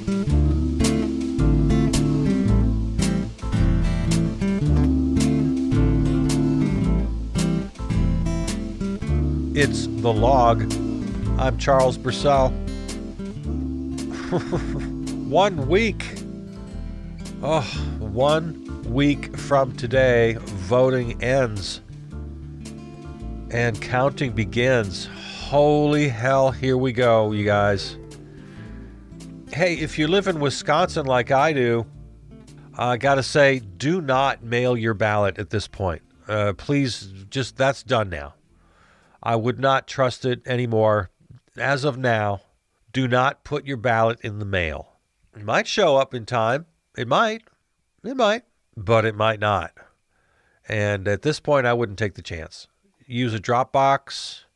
It's The Log. I'm Charles Broussel. 1 week. 1 week from today, voting ends and counting begins. Holy hell, here we go, you guys. Hey, if you live in Wisconsin like I do, I gotta say, do not mail your ballot at this point. Please, just that's done now. I would not trust it anymore. As of now, do not put your ballot in the mail. It might show up in time. It might, but it might not. And at this point, I wouldn't take the chance. Use a drop box.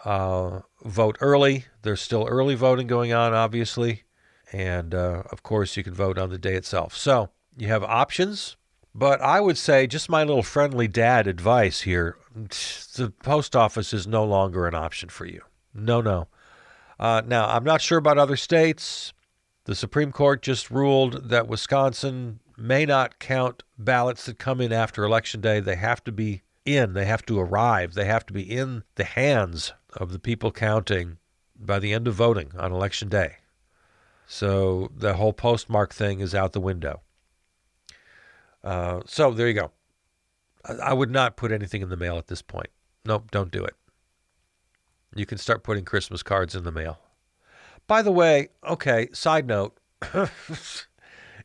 Vote early. There's still early voting going on, obviously. And, of course, you can vote on the day itself. So you have options. But I would say, just my little friendly dad advice here, the post office is no longer an option for you. No. Now, I'm not sure about other states. The Supreme Court just ruled that Wisconsin may not count ballots that come in after Election Day. They have to be in. They have to arrive. They have to be in the hands of the people counting by the end of voting on Election Day. So the whole postmark thing is out the window. So there you go. I would not put anything in the mail at this point. Nope, don't do it. You can start putting Christmas cards in the mail. By the way, okay, side note,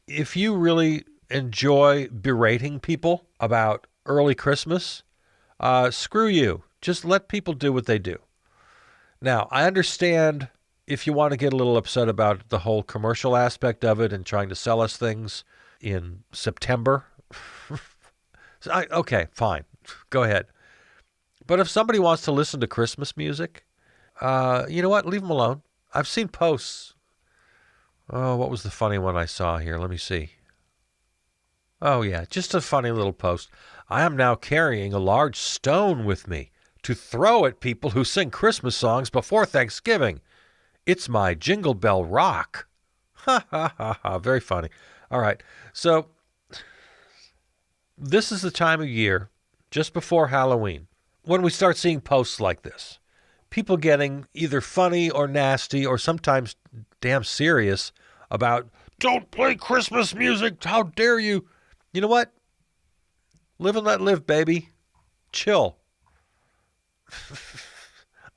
if you really enjoy berating people about early Christmas, screw you. Just let people do what they do. Now, I understand if you want to get a little upset about the whole commercial aspect of it and trying to sell us things in September. Okay, fine. Go ahead. But if somebody wants to listen to Christmas music, you know what? Leave them alone. I've seen posts. Oh, what was the funny one I saw here? Let me see. Oh, yeah, just a funny little post. I am now carrying a large stone with me to throw at people who sing Christmas songs before Thanksgiving. It's my Jingle Bell Rock. Ha, ha, ha, ha. Very funny. All right, so this is the time of year, just before Halloween, when we start seeing posts like this. People getting either funny or nasty or sometimes damn serious about, don't play Christmas music, how dare you? You know what? Live and let live, baby. Chill.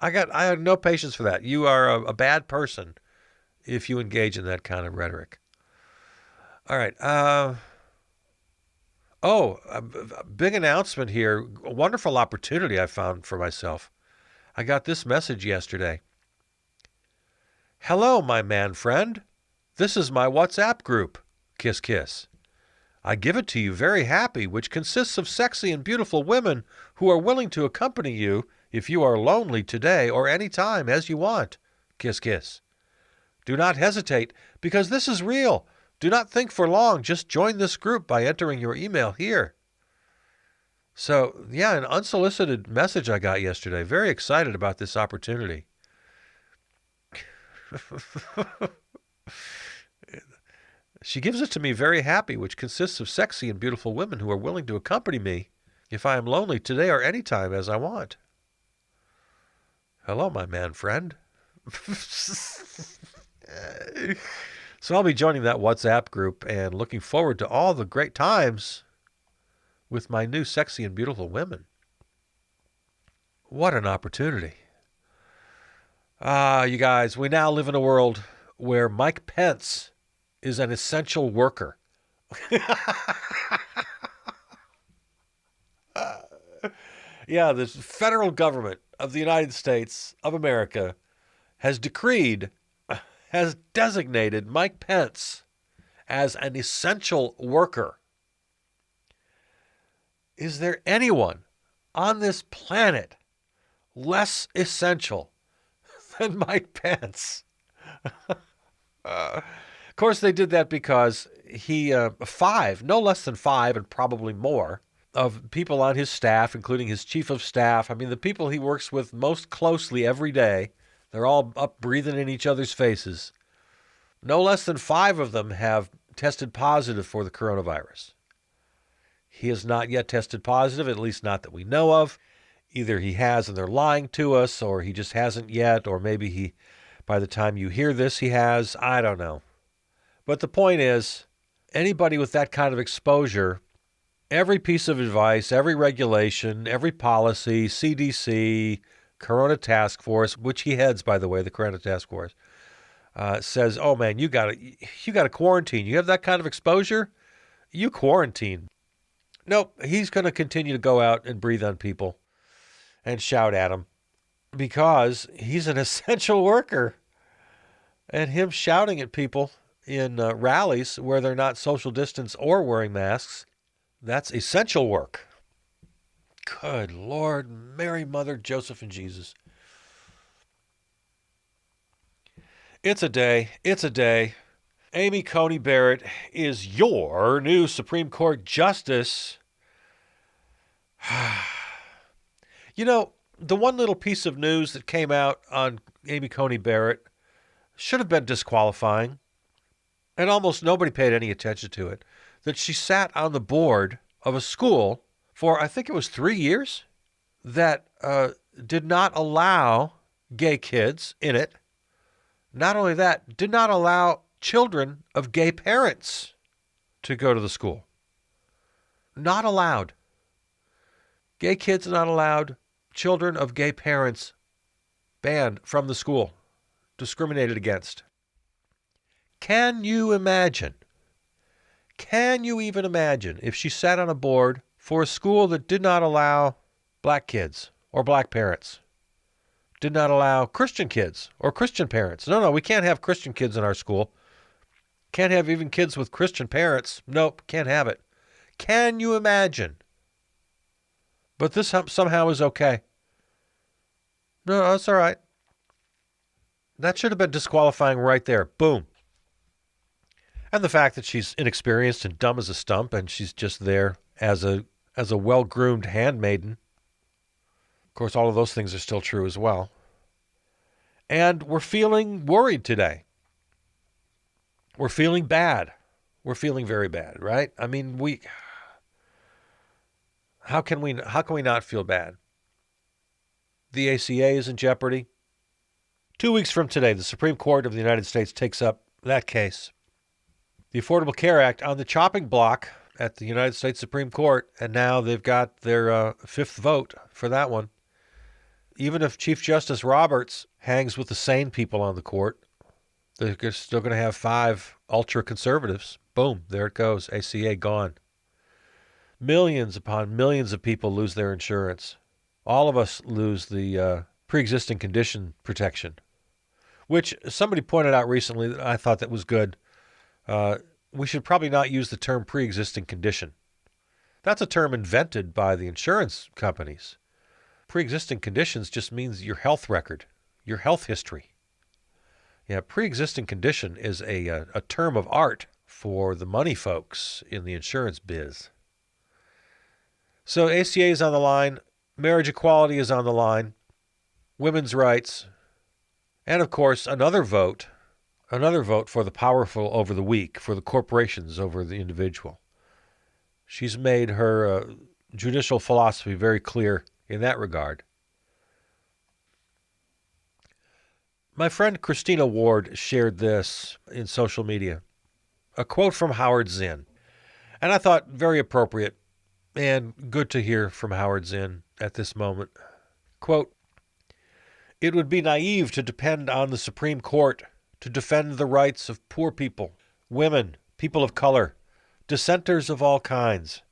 I have no patience for that. You are a bad person if you engage in that kind of rhetoric. All right. A big announcement here. A wonderful opportunity I found for myself. I got this message yesterday. Hello, my man friend. This is my WhatsApp group. Kiss, kiss. I give it to you very happy, which consists of sexy and beautiful women who are willing to accompany you if you are lonely today or any time as you want. Kiss, kiss. Do not hesitate, because this is real. Do not think for long. Just join this group by entering your email here. So, yeah, an unsolicited message I got yesterday. Very excited about this opportunity. She gives it to me very happy, which consists of sexy and beautiful women who are willing to accompany me if I am lonely today or any time as I want. Hello, my man friend. So I'll be joining that WhatsApp group and looking forward to all the great times with my new sexy and beautiful women. What an opportunity. You guys, we now live in a world where Mike Pence is an essential worker. Yeah, the federal government of the United States of America has designated Mike Pence as an essential worker. Is there anyone on this planet less essential than Mike Pence? Of course, they did that because no less than five, and probably more, of people on his staff, including his chief of staff. I mean, the people he works with most closely every day, they're all up breathing in each other's faces. No less than 5 of them have tested positive for the coronavirus. He has not yet tested positive, at least not that we know of. Either he has and they're lying to us, or he just hasn't yet, or maybe by the time you hear this, he has. I don't know. But the point is, anybody with that kind of exposure, every piece of advice, every regulation, every policy, CDC, Corona Task Force, which he heads, by the way, the Corona Task Force, says, oh man, you got to quarantine. You have that kind of exposure, you quarantine. Nope, he's going to continue to go out and breathe on people and shout at them because he's an essential worker. And him shouting at people in rallies where they're not social distance or wearing masks, that's essential work. Good Lord, Mary, Mother, Joseph, and Jesus. It's a day. It's a day. Amy Coney Barrett is your new Supreme Court Justice. You know, the one little piece of news that came out on Amy Coney Barrett should have been disqualifying, and almost nobody paid any attention to it, that she sat on the board of a school for, I think it was 3 years, that did not allow gay kids in it. Not only that, did not allow children of gay parents to go to the school. Not allowed. Gay kids not allowed. Children of gay parents banned from the school. Discriminated against. Can you imagine? Can you even imagine if she sat on a board for a school that did not allow black kids or black parents? Did not allow Christian kids or Christian parents. No, we can't have Christian kids in our school. Can't have even kids with Christian parents. Nope, can't have it. Can you imagine? But this somehow is okay. No, that's all right. That should have been disqualifying right there. Boom. And the fact that she's inexperienced and dumb as a stump and she's just there as a well-groomed handmaiden. Of course, all of those things are still true as well. And we're feeling worried today. We're feeling bad. We're feeling very bad, right? I mean, how can we not feel bad? The ACA is in jeopardy. 2 weeks from today, the Supreme Court of the United States takes up that case. The Affordable Care Act on the chopping block at the United States Supreme Court, and now they've got their fifth vote for that one. Even if Chief Justice Roberts hangs with the sane people on the court, they're still going to have 5 ultra-conservatives. Boom, there it goes. ACA gone. Millions upon millions of people lose their insurance. All of us lose the pre-existing condition protection, which somebody pointed out recently that I thought that was good. We should probably not use the term pre-existing condition. That's a term invented by the insurance companies. Pre-existing conditions just means your health record, your health history. Yeah, pre-existing condition is a term of art for the money folks in the insurance biz. So ACA is on the line, marriage equality is on the line, women's rights, and of course another vote for the powerful over the weak, for the corporations over the individual. She's made her judicial philosophy very clear in that regard. My friend Christina Ward shared this in social media, a quote from Howard Zinn, and I thought very appropriate and good to hear from Howard Zinn at this moment. Quote, "It would be naive to depend on the Supreme Court to defend the rights of poor people, women, people of color, dissenters of all kinds.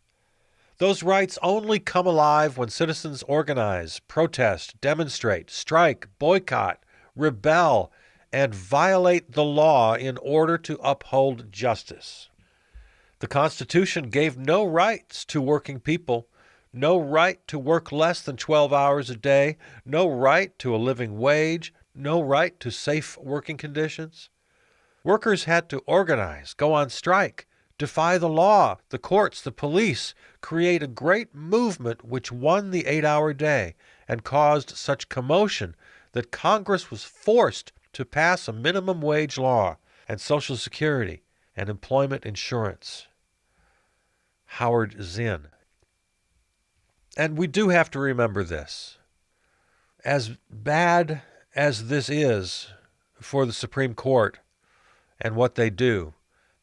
Those rights only come alive when citizens organize, protest, demonstrate, strike, boycott, rebel, and violate the law in order to uphold justice. The Constitution gave no rights to working people, no right to work less than 12 hours a day, no right to a living wage, no right to safe working conditions. Workers had to organize, go on strike, defy the law, the courts, the police, create a great movement which won the 8-hour day and caused such commotion that Congress was forced to pass a minimum wage law. and Social Security and employment insurance. Howard Zinn. And we do have to remember this. As bad as this is for the Supreme Court and what they do,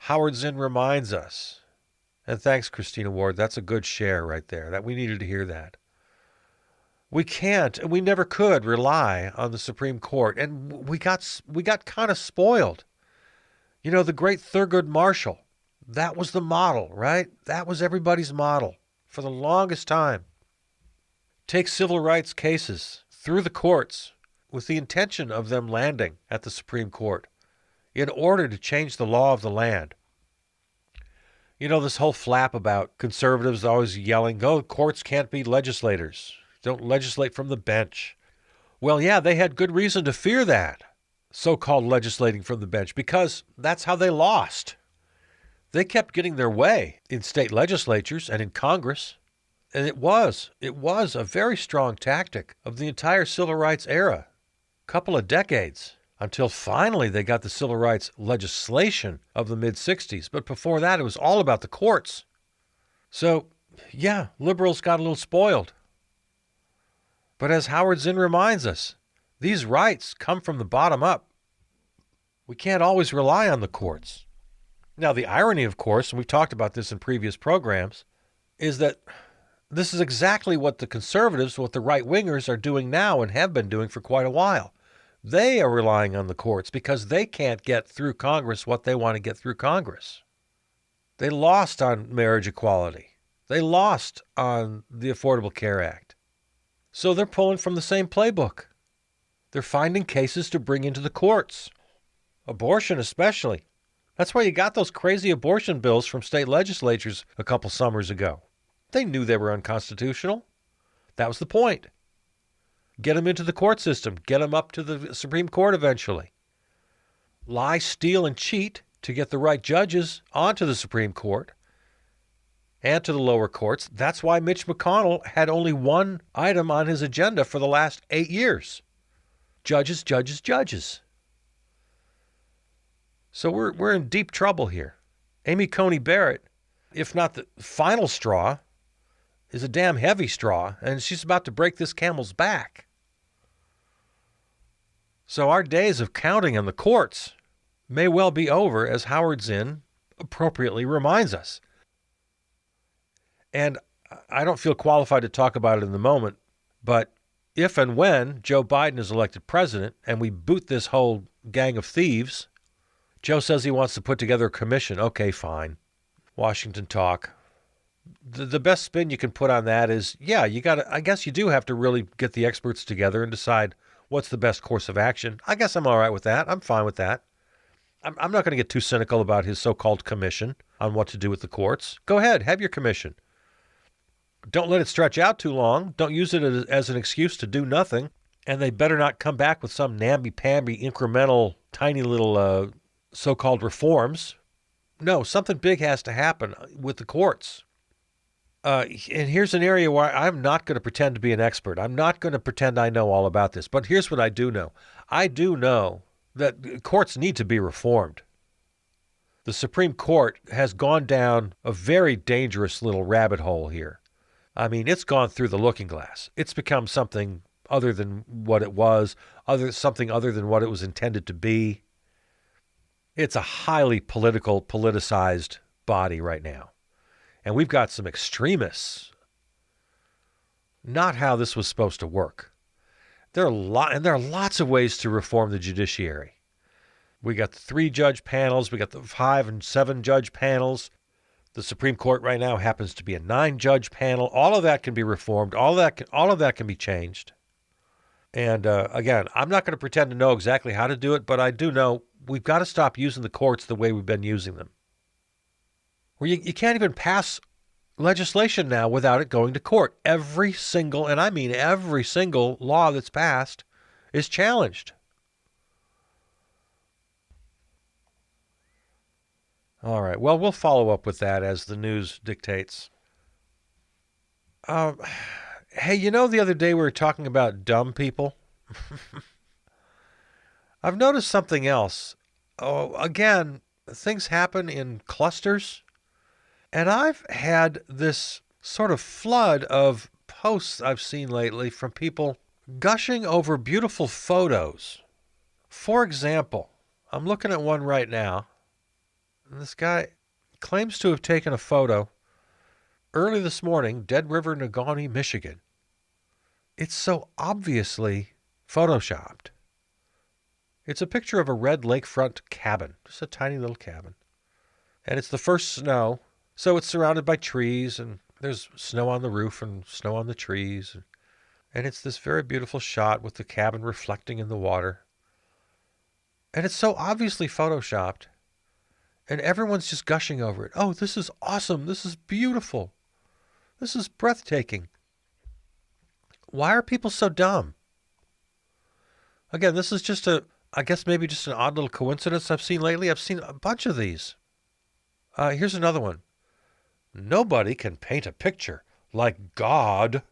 Howard Zinn reminds us, and thanks, Christina Ward, that's a good share right there, that we needed to hear that. We can't, and we never could rely on the Supreme Court, and we got kind of spoiled. You know, the great Thurgood Marshall, that was the model, right? That was everybody's model for the longest time. Take civil rights cases through the courts with the intention of them landing at the Supreme Court in order to change the law of the land. You know, this whole flap about conservatives always yelling, oh, courts can't be legislators. Don't legislate from the bench. Well, yeah, they had good reason to fear that, so-called legislating from the bench, because that's how they lost. They kept getting their way in state legislatures and in Congress. And it was a very strong tactic of the entire civil rights era, couple of decades, until finally they got the civil rights legislation of the mid-'60s. But before that, it was all about the courts. So, yeah, liberals got a little spoiled. But as Howard Zinn reminds us, these rights come from the bottom up. We can't always rely on the courts. Now, the irony, of course, and we've talked about this in previous programs, is that this is exactly what the conservatives, what the right-wingers are doing now and have been doing for quite a while. They are relying on the courts because they can't get through Congress what they want to get through Congress. They lost on marriage equality. They lost on the Affordable Care Act. So they're pulling from the same playbook. They're finding cases to bring into the courts. Abortion especially. That's why you got those crazy abortion bills from state legislatures a couple summers ago. They knew they were unconstitutional. That was the point. Get them into the court system. Get them up to the Supreme Court eventually. Lie, steal, and cheat to get the right judges onto the Supreme Court and to the lower courts. That's why Mitch McConnell had only one item on his agenda for the last 8 years. Judges, judges, judges. So we're in deep trouble here. Amy Coney Barrett, if not the final straw, is a damn heavy straw, and she's about to break this camel's back. So our days of counting on the courts may well be over, as Howard Zinn appropriately reminds us. And I don't feel qualified to talk about it in the moment, but if and when Joe Biden is elected president and we boot this whole gang of thieves, Joe says he wants to put together a commission. Okay, fine. Washington talk. The best spin you can put on that is, yeah, I guess you do have to really get the experts together and decide what's the best course of action. I guess I'm all right with that. I'm fine with that. I'm not going to get too cynical about his so-called commission on what to do with the courts. Go ahead, have your commission. Don't let it stretch out too long. Don't use it as an excuse to do nothing. And they better not come back with some namby-pamby, incremental, tiny little so-called reforms. No, something big has to happen with the courts. And here's an area where I'm not going to pretend to be an expert. I'm not going to pretend I know all about this. But here's what I do know. I do know that courts need to be reformed. The Supreme Court has gone down a very dangerous little rabbit hole here. I mean, it's gone through the looking glass. It's become something other than what it was, something other than what it was intended to be. It's a highly politicized body right now. And we've got some extremists. Not how this was supposed to work. There are lots of ways to reform the judiciary. We got the 3-judge panels. We got the 5 and 7-judge panels. The Supreme Court right now happens to be a 9-judge panel. All of that can be reformed. All of that can be changed. And again, I'm not going to pretend to know exactly how to do it, but I do know we've got to stop using the courts the way we've been using them. Where you can't even pass legislation now without it going to court. Every single, and I mean every single law that's passed is challenged. All right. Well, we'll follow up with that as the news dictates. Hey, you know, the other day we were talking about dumb people. I've noticed something else. Oh, again, things happen in clusters. And I've had this sort of flood of posts I've seen lately from people gushing over beautiful photos. For example, I'm looking at one right now, and this guy claims to have taken a photo early this morning, Dead River, Negaunee, Michigan. It's so obviously photoshopped. It's a picture of a red lakefront cabin, just a tiny little cabin. And it's the first snow, so it's surrounded by trees, and there's snow on the roof and snow on the trees. And it's this very beautiful shot with the cabin reflecting in the water. And it's so obviously photoshopped, and everyone's just gushing over it. Oh, this is awesome. This is beautiful. This is breathtaking. Why are people so dumb? Again, this is just I guess maybe just an odd little coincidence I've seen lately. I've seen a bunch of these. Here's another one. Nobody can paint a picture like God.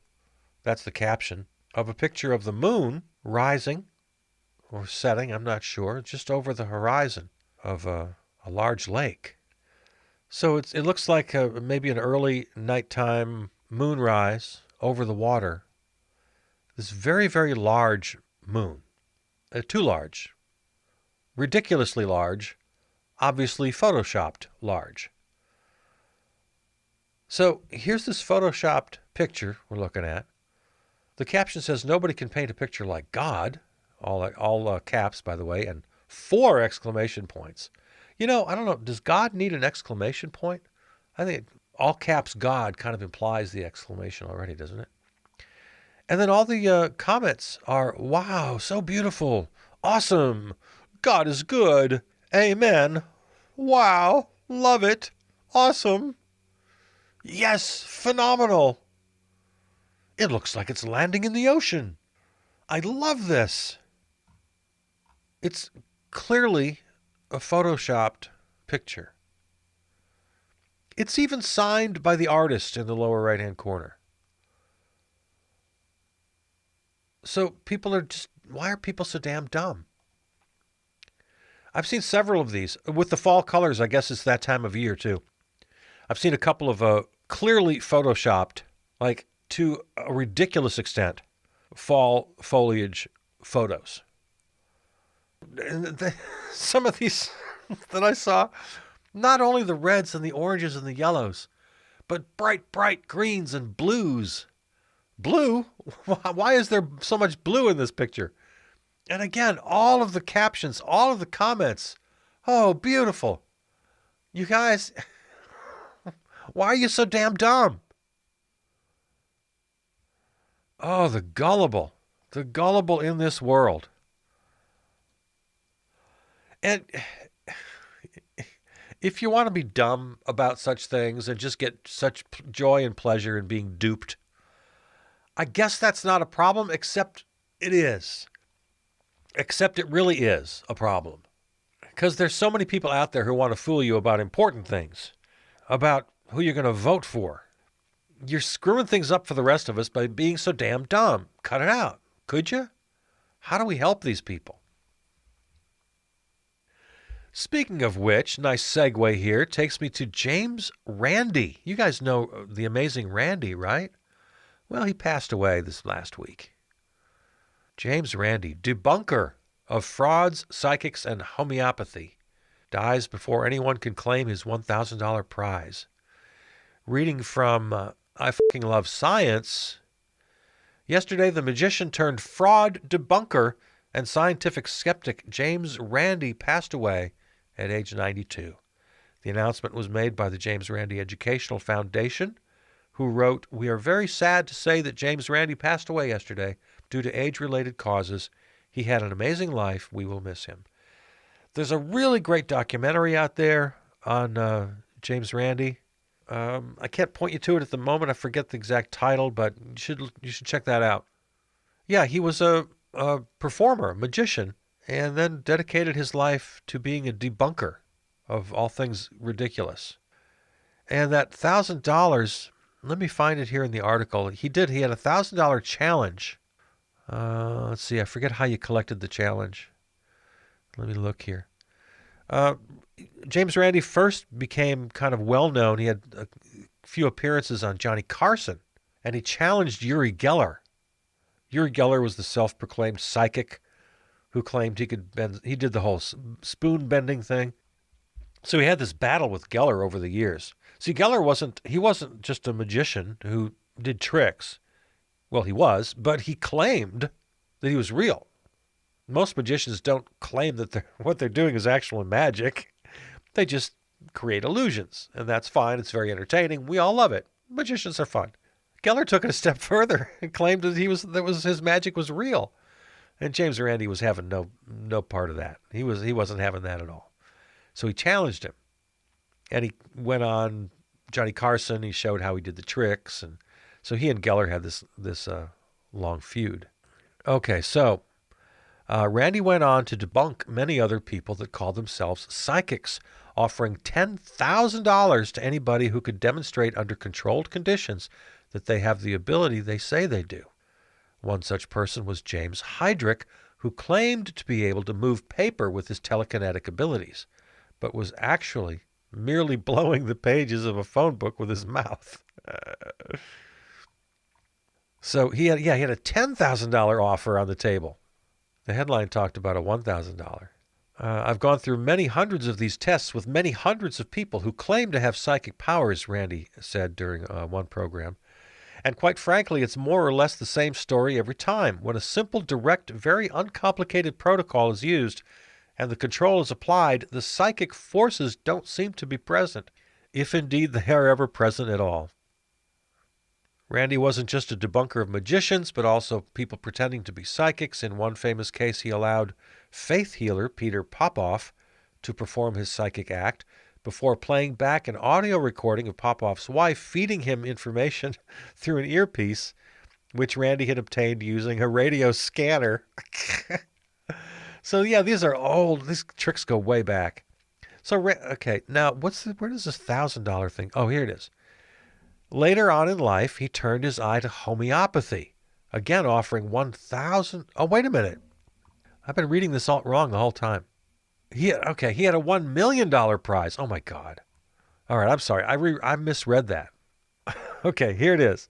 That's the caption of a picture of the moon rising or setting, I'm not sure, just over the horizon of a large lake. So it looks like maybe an early nighttime moonrise over the water. This very, very large moon. Too large. Ridiculously large. Obviously photoshopped large. So here's this photoshopped picture we're looking at. The caption says, nobody can paint a picture like God. All caps, by the way, and 4 exclamation points. You know, I don't know, does God need an exclamation point? I think all caps God kind of implies the exclamation already, doesn't it? And then all the comments are, wow, so beautiful, awesome, God is good, amen, wow, love it, awesome, yes, phenomenal. It looks like it's landing in the ocean. I love this. It's clearly a photoshopped picture. It's even signed by the artist in the lower right-hand corner. So people are just, why are people so damn dumb? I've seen several of these. With the fall colors, I guess it's that time of year too. I've seen a couple of clearly photoshopped, like to a ridiculous extent, fall foliage photos. And some of these that I saw, not only the reds and the oranges and the yellows, but bright, bright greens and blues. Blue? Why is there so much blue in this picture? And again, all of the captions, all of the comments. Oh, beautiful. You guys, why are you so damn dumb? Oh, the gullible in this world. And if you want to be dumb about such things and just get such joy and pleasure in being duped, I guess that's not a problem, except it is. Except it really is a problem. Because there's so many people out there who want to fool you about important things, about who you're going to vote for. You're screwing things up for the rest of us by being so damn dumb. Cut it out. Could you? How do we help these people? Speaking of which, nice segue here, takes me to James Randi. You guys know the amazing Randi, right? Well, he passed away this last week. James Randi, debunker of frauds, psychics, and homeopathy, dies before anyone can claim his $1,000 prize. Reading from I Fucking Love Science, yesterday the magician turned fraud debunker and scientific skeptic James Randi passed away at age 92. The announcement was made by the James Randi Educational Foundation, who wrote, "We are very sad to say that James Randi passed away yesterday due to age-related causes. He had an amazing life. We will miss him." There's a really great documentary out there on James Randi. I can't point you to it at the moment. I forget the exact title, but you should check that out. Yeah, he was a performer, a magician, and then dedicated his life to being a debunker of all things ridiculous. And that $1,000, let me find it here in the article. He had a $1,000 challenge. Let's see, I forget how you collected the challenge. Let me look here. Uh, James Randi first became kind of well known. He had a few appearances on Johnny Carson, and he challenged Uri Geller. Uri Geller was the self-proclaimed psychic who claimed he could bend. He did the whole spoon bending thing. So he had this battle with Geller over the years. See, Geller wasn't just a magician who did tricks. Well, he was, but he claimed that he was real. Most magicians don't claim that what they're doing is actual magic. They just create illusions, and that's fine. It's very entertaining. We all love it. Magicians are fun. Geller took it a step further and claimed that his magic was real. And James Randi was having no part of that. He wasn't having that at all. So he challenged him. And he went on Johnny Carson. He showed how he did the tricks, and so he and Geller had this long feud. Okay, so Randi went on to debunk many other people that called themselves psychics, offering $10,000 to anybody who could demonstrate under controlled conditions that they have the ability they say they do. One such person was James Heydrich, who claimed to be able to move paper with his telekinetic abilities, but was actually merely blowing the pages of a phone book with his mouth. So he had a $10,000 offer on the table. The headline talked about a $1,000. I've gone through many hundreds of these tests with many hundreds of people who claim to have psychic powers, Randi said during one program. And quite frankly, it's more or less the same story every time. When a simple, direct, very uncomplicated protocol is used and the control is applied, the psychic forces don't seem to be present, if indeed they are ever present at all. Randi wasn't just a debunker of magicians, but also people pretending to be psychics. In one famous case, he allowed faith healer Peter Popoff to perform his psychic act before playing back an audio recording of Popoff's wife feeding him information through an earpiece, which Randi had obtained using a radio scanner. So yeah, these are old. These tricks go way back. So okay, now where does this $1,000 thing? Oh, here it is. Later on in life, he turned his eye to homeopathy, again offering $1,000. Oh, wait a minute. I've been reading this all wrong the whole time. He had a $1 million prize. Oh my God. All right, I'm sorry. I misread that. Okay, here it is.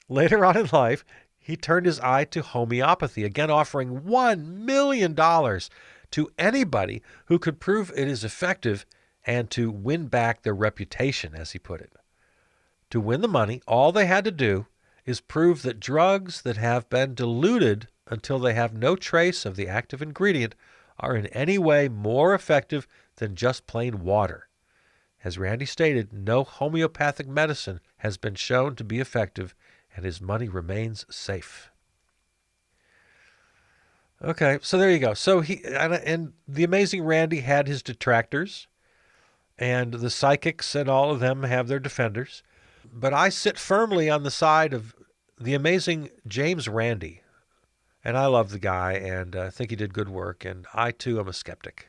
Later on in life, he turned his eye to homeopathy, again offering $1 million to anybody who could prove it is effective and to win back their reputation, as he put it. To win the money, all they had to do is prove that drugs that have been diluted until they have no trace of the active ingredient are in any way more effective than just plain water. As Randi stated, no homeopathic medicine has been shown to be effective, and his money remains safe. Okay, so there you go. So and the amazing Randi had his detractors, and the psychics and all of them have their defenders. But I sit firmly on the side of the amazing James Randi. And I love the guy and think he did good work. And I, too, am a skeptic.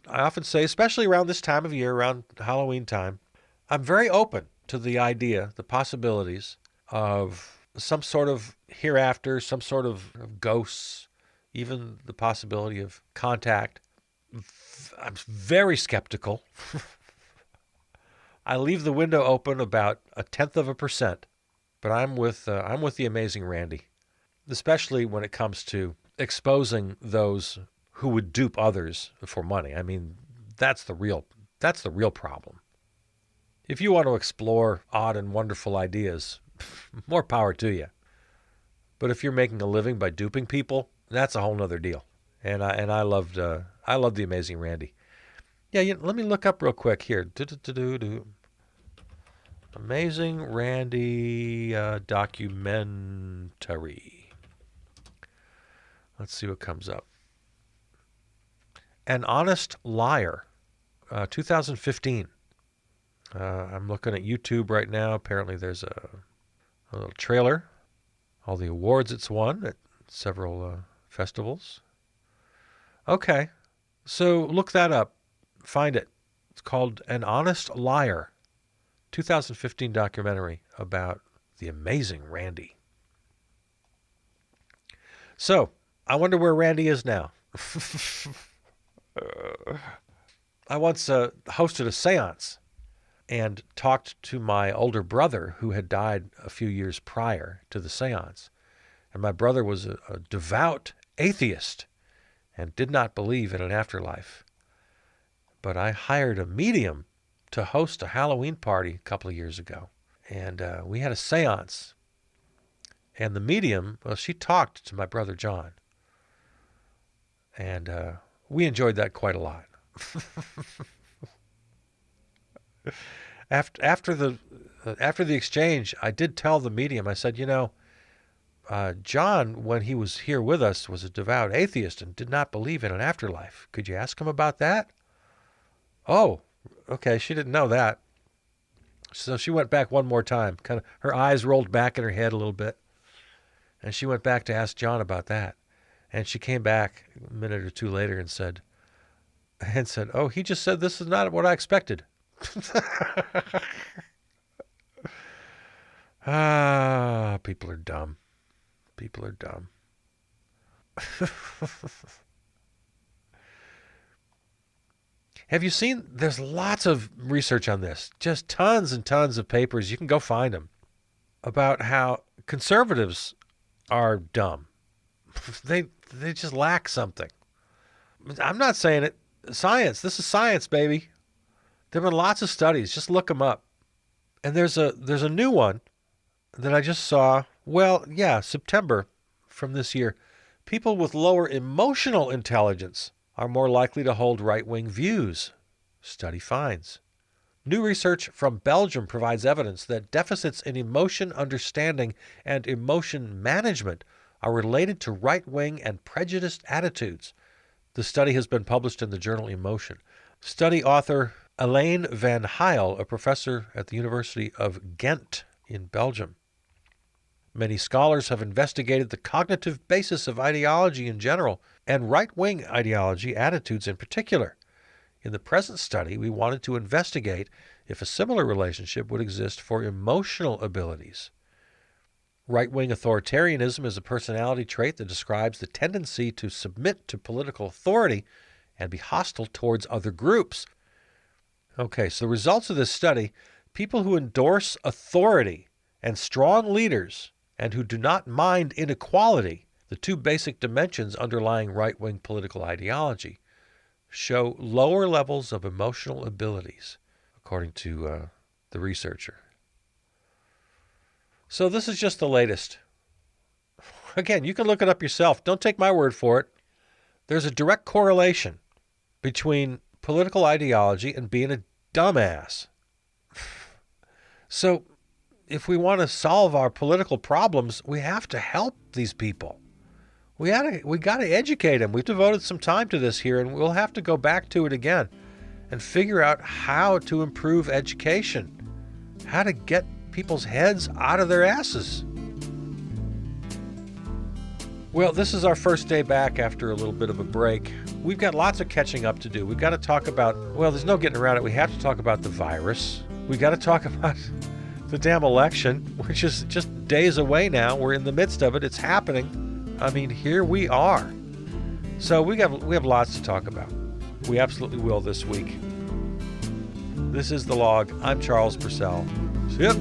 I often say, especially around this time of year, around Halloween time, I'm very open to the idea, the possibilities of some sort of hereafter, some sort of ghosts, even the possibility of contact. I'm very skeptical. I leave the window open about 0.1%, but I'm with the amazing Randi, especially when it comes to exposing those who would dupe others for money. I mean, that's the real problem. If you want to explore odd and wonderful ideas, more power to you. But if you're making a living by duping people, that's a whole nother deal. And I loved the amazing Randi. Yeah, let me look up real quick here. Amazing Randi documentary. Let's see what comes up. An Honest Liar, 2015. I'm looking at YouTube right now. Apparently there's a little trailer. All the awards it's won at several festivals. Okay, so look that up. Find it. It's called An Honest Liar, 2015 documentary about the amazing Randi. So, I wonder where Randi is now. I once hosted a seance and talked to my older brother who had died a few years prior to the seance. And my brother was a devout atheist and did not believe in an afterlife. But I hired a medium to host a Halloween party a couple of years ago. And we had a seance. And the medium, well, she talked to my brother John. And we enjoyed that quite a lot. After the exchange, I did tell the medium, I said, John, when he was here with us, was a devout atheist and did not believe in an afterlife. Could you ask him about that? Oh, okay. She didn't know that. So she went back one more time. Kind of, her eyes rolled back in her head a little bit. And she went back to ask John about that. And she came back a minute or two later and said, oh, he just said this is not what I expected. People are dumb. People are dumb. Have you seen, there's lots of research on this, just tons and tons of papers, you can go find them, about how conservatives are dumb. They just lack something. I'm not saying it. Science. This is science, baby. There have been lots of studies. Just look them up. And there's a new one that I just saw. Well, yeah, September from this year. People with lower emotional intelligence are more likely to hold right-wing views. Study finds. New research from Belgium provides evidence that deficits in emotion understanding and emotion management are related to right-wing and prejudiced attitudes. The study has been published in the journal Emotion. Study author Elaine van Heil, a professor at the University of Ghent in Belgium. Many scholars have investigated the cognitive basis of ideology in general and right-wing ideology attitudes in particular. In the present study, we wanted to investigate if a similar relationship would exist for emotional abilities. Right-wing authoritarianism is a personality trait that describes the tendency to submit to political authority and be hostile towards other groups. Okay, so the results of this study, people who endorse authority and strong leaders and who do not mind inequality, the two basic dimensions underlying right-wing political ideology, show lower levels of emotional abilities, according to the researcher. So this is just the latest. Again, you can look it up yourself. Don't take my word for it. There's a direct correlation between political ideology and being a dumbass. So if we want to solve our political problems, we have to help these people. We got to educate them. We've devoted some time to this here, and we'll have to go back to it again and figure out how to improve education, how to get people's heads out of their asses. Well, this is our first day back after a little bit of a break. We've got lots of catching up to do. We've got to talk about, well, there's no getting around it. We have to talk about the virus. We've got to talk about the damn election, which is just days away now. We're in the midst of it. It's happening. I mean, here we are. So we have lots to talk about. We absolutely will this week. This is The Log. I'm Charles Purcell. See ya.